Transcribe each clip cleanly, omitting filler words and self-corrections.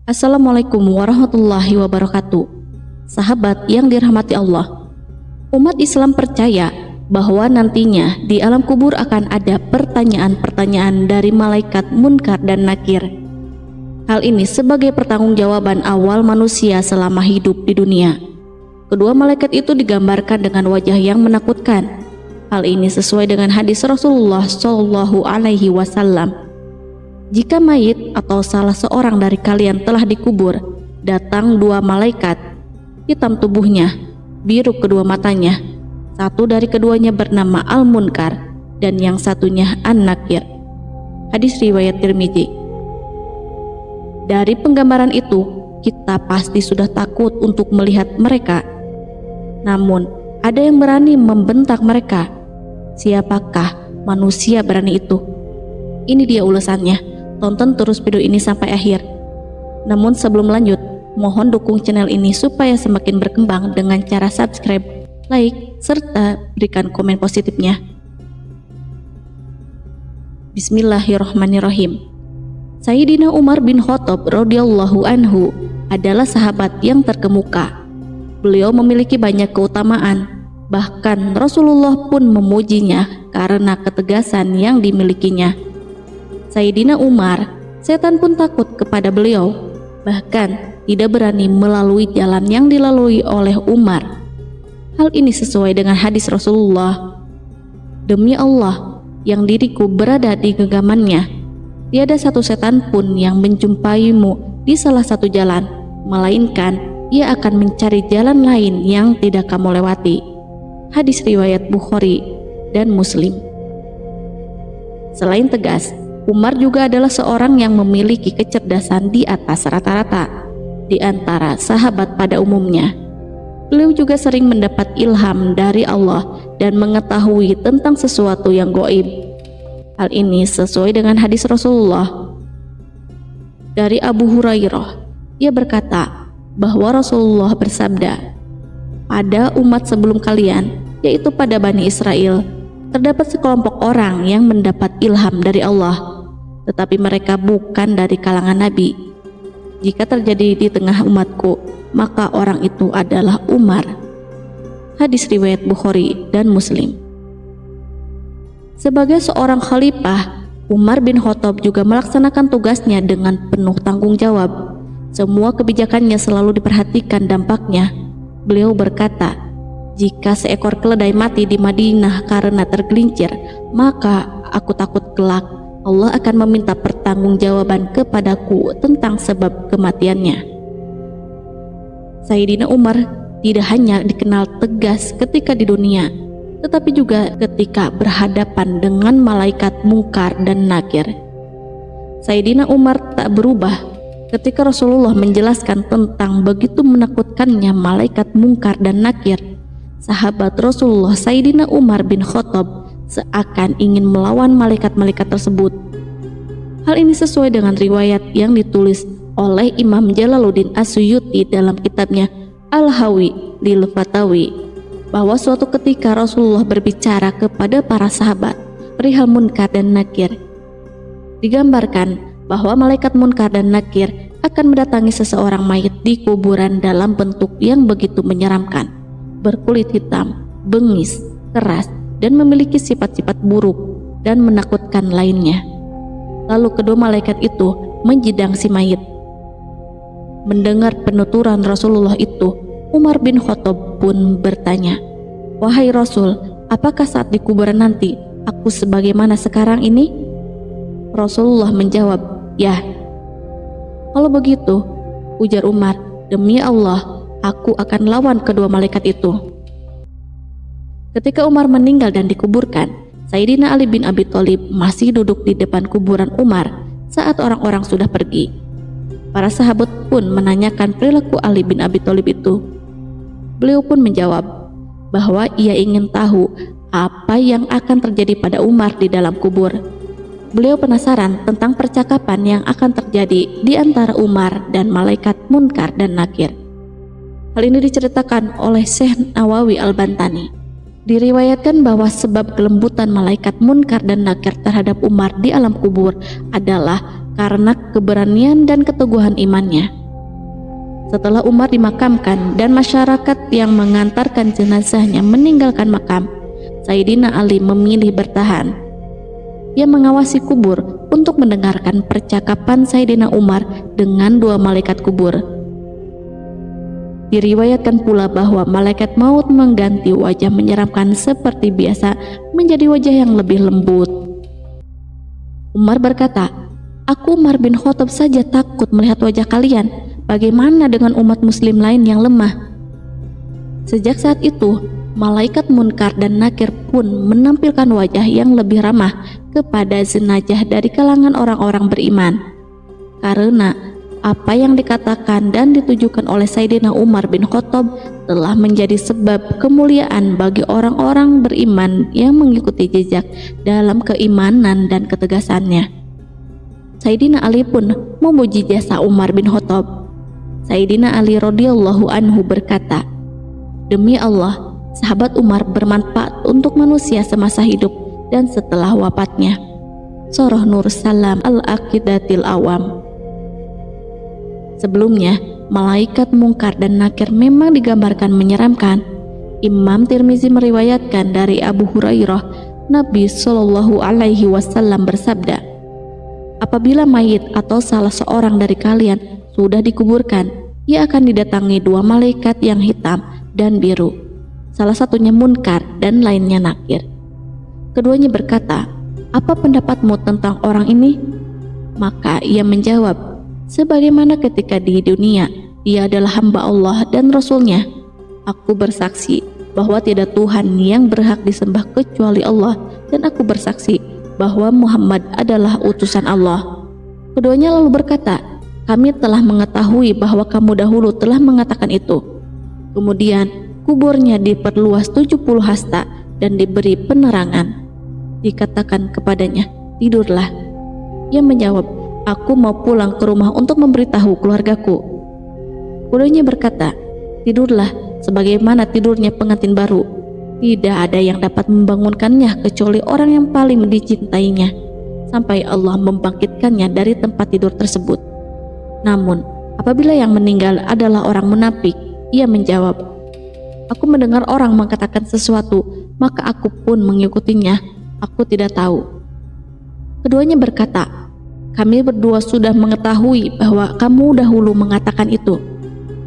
Assalamualaikum warahmatullahi wabarakatuh. Sahabat yang dirahmati Allah, umat Islam percaya bahwa nantinya di alam kubur akan ada pertanyaan-pertanyaan dari malaikat Munkar dan Nakir. Hal ini sebagai pertanggungjawaban awal manusia selama hidup di dunia. Kedua malaikat itu digambarkan dengan wajah yang menakutkan. Hal ini sesuai dengan hadis Rasulullah Shallallahu Alaihi Wasallam. Jika mayit atau salah seorang dari kalian telah dikubur, datang dua malaikat, hitam tubuhnya, biru kedua matanya. Satu dari keduanya bernama Al-Munkar dan yang satunya An-Nakir. Hadis riwayat Tirmidzi. Dari penggambaran itu, kita pasti sudah takut untuk melihat mereka. Namun, ada yang berani membentak mereka. Siapakah manusia berani itu? Ini dia ulasannya. Tonton terus video ini sampai akhir. Namun sebelum lanjut, mohon dukung channel ini supaya semakin berkembang dengan cara subscribe, like, serta berikan komen positifnya. Bismillahirrahmanirrahim. Sayyidina Umar bin Khattab radhiyallahu anhu adalah sahabat yang terkemuka. Beliau memiliki banyak keutamaan, bahkan Rasulullah pun memujinya karena ketegasan yang dimilikinya. Sayyidina Umar, setan pun takut kepada beliau, bahkan tidak berani melalui jalan yang dilalui oleh Umar. Hal ini sesuai dengan hadis Rasulullah. Demi Allah, yang diriku berada di genggamannya, tiada satu setan pun yang menjumpaimu di salah satu jalan, melainkan ia akan mencari jalan lain yang tidak kamu lewati. Hadis riwayat Bukhari dan Muslim. Selain tegas, Umar juga adalah seorang yang memiliki kecerdasan di atas rata-rata di antara sahabat pada umumnya. Beliau juga sering mendapat ilham dari Allah dan mengetahui tentang sesuatu yang gaib. Hal ini sesuai dengan hadis Rasulullah. Dari Abu Hurairah, ia berkata bahwa Rasulullah bersabda, pada umat sebelum kalian, yaitu pada Bani Israel, terdapat sekelompok orang yang mendapat ilham dari Allah, tetapi mereka bukan dari kalangan Nabi. Jika terjadi di tengah umatku, maka orang itu adalah Umar. Hadis riwayat Bukhari dan Muslim. Sebagai seorang khalifah, Umar bin Khattab juga melaksanakan tugasnya dengan penuh tanggung jawab. Semua kebijakannya selalu diperhatikan dampaknya. Beliau berkata, jika seekor keledai mati di Madinah karena tergelincir, maka aku takut kelak Allah akan meminta pertanggungjawaban kepadaku tentang sebab kematiannya. Sayyidina Umar tidak hanya dikenal tegas ketika di dunia, tetapi juga ketika berhadapan dengan malaikat Munkar dan Nakir. Sayyidina Umar tak berubah ketika Rasulullah menjelaskan tentang begitu menakutkannya malaikat Munkar dan Nakir. Sahabat Rasulullah Sayyidina Umar bin Khattab seakan ingin melawan malaikat-malaikat tersebut. Hal ini sesuai dengan riwayat yang ditulis oleh Imam Jalaluddin As-Suyuti dalam kitabnya Al-Hawi lil Fatawi, bahwa suatu ketika Rasulullah berbicara kepada para sahabat perihal Munkar dan Nakir. Digambarkan bahwa malaikat Munkar dan Nakir akan mendatangi seseorang mayit di kuburan dalam bentuk yang begitu menyeramkan, berkulit hitam, bengis, keras, dan memiliki sifat-sifat buruk dan menakutkan lainnya. Lalu kedua malaikat itu menjidang si mayit. Mendengar penuturan Rasulullah itu, Umar bin Khattab pun bertanya, wahai Rasul, apakah saat di kuburan nanti aku sebagaimana sekarang ini? Rasulullah menjawab, ya. Kalau begitu, ujar Umar, demi Allah, aku akan lawan kedua malaikat itu. Ketika Umar meninggal dan dikuburkan, Sayyidina Ali bin Abi Thalib masih duduk di depan kuburan Umar saat orang-orang sudah pergi. Para sahabat pun menanyakan perilaku Ali bin Abi Thalib itu. Beliau pun menjawab bahwa ia ingin tahu apa yang akan terjadi pada Umar di dalam kubur. Beliau penasaran tentang percakapan yang akan terjadi di antara Umar dan malaikat Munkar dan Nakir. Hal ini diceritakan oleh Syekh Nawawi Al-Bantani. Diriwayatkan bahwa sebab kelembutan malaikat Munkar dan Nakir terhadap Umar di alam kubur adalah karena keberanian dan keteguhan imannya. Setelah Umar dimakamkan dan masyarakat yang mengantarkan jenazahnya meninggalkan makam, Sayyidina Ali memilih bertahan. Ia mengawasi kubur untuk mendengarkan percakapan Sayyidina Umar dengan dua malaikat kubur. Diriwayatkan pula bahwa malaikat maut mengganti wajah menyeramkan seperti biasa menjadi wajah yang lebih lembut. Umar berkata, "Aku Umar bin Khattab saja takut melihat wajah kalian. Bagaimana dengan umat muslim lain yang lemah?" Sejak saat itu, malaikat Munkar dan Nakir pun menampilkan wajah yang lebih ramah kepada jenazah dari kalangan orang-orang beriman. Karena apa yang dikatakan dan ditujukan oleh Sayyidina Umar bin Khattab telah menjadi sebab kemuliaan bagi orang-orang beriman yang mengikuti jejak dalam keimanan dan ketegasannya. Sayyidina Ali pun memuji jasa Umar bin Khattab. Sayyidina Ali radhiyallahu anhu berkata, "Demi Allah, sahabat Umar bermanfaat untuk manusia semasa hidup dan setelah wafatnya." Surah Nur Salam Al-Aqidatil Awam. Sebelumnya, malaikat Munkar dan Nakir memang digambarkan menyeramkan. Imam Tirmizi meriwayatkan dari Abu Hurairah, Nabi Shallallahu Alaihi Wasallam bersabda, "Apabila mayit atau salah seorang dari kalian sudah dikuburkan, ia akan didatangi dua malaikat yang hitam dan biru, salah satunya Munkar dan lainnya Nakir. Keduanya berkata, 'Apa pendapatmu tentang orang ini?' Maka ia menjawab, 'Sebagaimana ketika di dunia, dia adalah hamba Allah dan Rasul-Nya. Aku bersaksi bahwa tidak Tuhan yang berhak disembah kecuali Allah, dan aku bersaksi bahwa Muhammad adalah utusan Allah.' Keduanya lalu berkata, 'Kami telah mengetahui bahwa kamu dahulu telah mengatakan itu.' Kemudian kuburnya diperluas 70 hasta dan diberi penerangan. Dikatakan kepadanya, 'Tidurlah.' Ia menjawab, 'Aku mau pulang ke rumah untuk memberitahu keluargaku.' Keduanya berkata, 'Tidurlah sebagaimana tidurnya pengantin baru. Tidak ada yang dapat membangunkannya kecuali orang yang paling dicintainya, sampai Allah membangkitkannya dari tempat tidur tersebut. Namun, apabila yang meninggal adalah orang munafik,' ia menjawab, 'Aku mendengar orang mengatakan sesuatu, maka aku pun mengikutinya. Aku tidak tahu.' Keduanya berkata, 'Kami berdua sudah mengetahui bahwa kamu dahulu mengatakan itu.'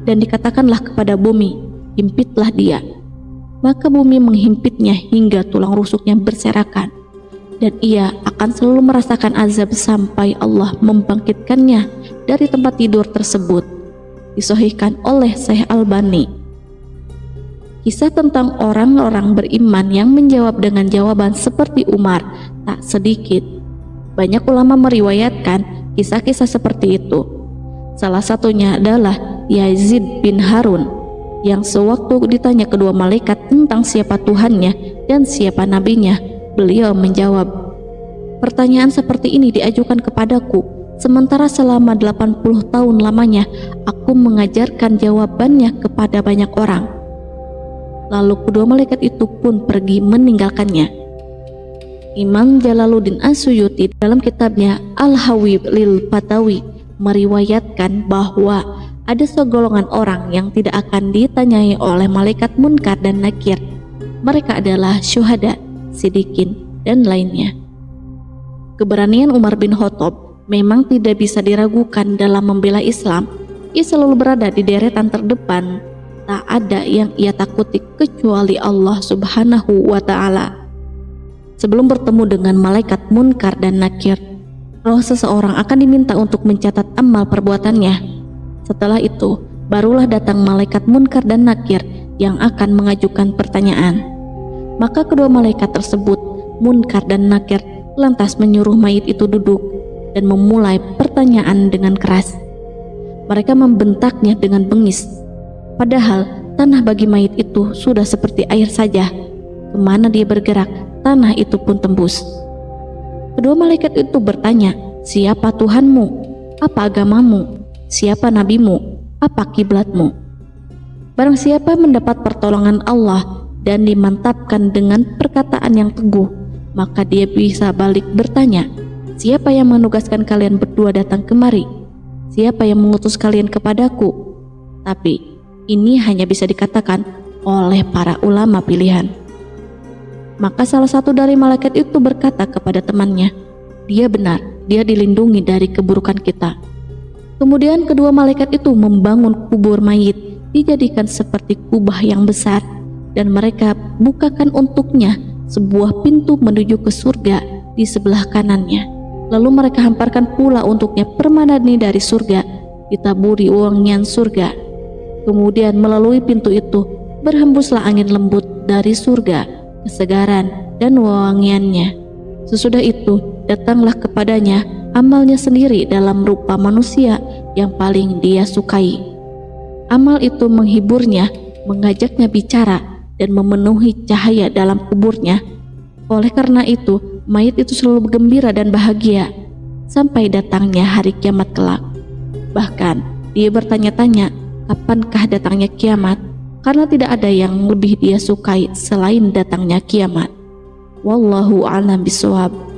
Dan dikatakanlah kepada bumi, 'Himpitlah dia.' Maka bumi menghimpitnya hingga tulang rusuknya berserakan, dan ia akan selalu merasakan azab sampai Allah membangkitkannya dari tempat tidur tersebut. Disahihkan oleh Syekh Albani. Kisah tentang orang-orang beriman yang menjawab dengan jawaban seperti Umar tak sedikit. Banyak ulama meriwayatkan kisah-kisah seperti itu. Salah satunya adalah Yazid bin Harun, yang sewaktu ditanya kedua malaikat tentang siapa Tuhannya dan siapa nabinya, beliau menjawab, "Pertanyaan seperti ini diajukan kepadaku, sementara selama 80 tahun lamanya aku mengajarkan jawabannya kepada banyak orang." Lalu kedua malaikat itu pun pergi meninggalkannya. Imam Jalaluddin As-Suyuti dalam kitabnya Al-Hawib lil Fatawi meriwayatkan bahwa ada segolongan orang yang tidak akan ditanyai oleh malaikat Munkar dan Nakir. Mereka adalah syuhada, sidikin, dan lainnya. Keberanian Umar bin Khattab memang tidak bisa diragukan dalam membela Islam. Ia selalu berada di deretan terdepan. Tak ada yang ia takuti kecuali Allah Subhanahu wa Ta'ala. Sebelum bertemu dengan malaikat Munkar dan Nakir, roh seseorang akan diminta untuk mencatat amal perbuatannya. Setelah itu, barulah datang malaikat Munkar dan Nakir yang akan mengajukan pertanyaan. Maka kedua malaikat tersebut, Munkar dan Nakir, lantas menyuruh mayit itu duduk dan memulai pertanyaan dengan keras. Mereka membentaknya dengan bengis. Padahal tanah bagi mayit itu sudah seperti air saja. Kemana dia bergerak, tanah itu pun tembus. Kedua malaikat itu bertanya, "Siapa Tuhanmu? Apa agamamu? Siapa nabimu? Apa kiblatmu?" Barang siapa mendapat pertolongan Allah dan dimantapkan dengan perkataan yang teguh, maka dia bisa balik bertanya, siapa yang menugaskan kalian berdua datang kemari? Siapa yang mengutus kalian kepadaku? Tapi ini hanya bisa dikatakan oleh para ulama pilihan. Maka salah satu dari malaikat itu berkata kepada temannya, dia benar, dia dilindungi dari keburukan kita. Kemudian kedua malaikat itu membangun kubur mayit, dijadikan seperti kubah yang besar, dan mereka bukakan untuknya sebuah pintu menuju ke surga di sebelah kanannya. Lalu mereka hamparkan pula untuknya permadani dari surga, ditaburi wangian surga. Kemudian melalui pintu itu berhembuslah angin lembut dari surga, kesegaran dan wangiannya. Sesudah itu datanglah kepadanya amalnya sendiri dalam rupa manusia yang paling dia sukai. Amal itu menghiburnya, mengajaknya bicara, dan memenuhi cahaya dalam kuburnya. Oleh karena itu, mayit itu selalu bergembira dan bahagia sampai datangnya hari kiamat kelak. Bahkan dia bertanya-tanya, kapankah datangnya kiamat? Karena tidak ada yang lebih dia sukai selain datangnya kiamat. Wallahu a'lam bishawab.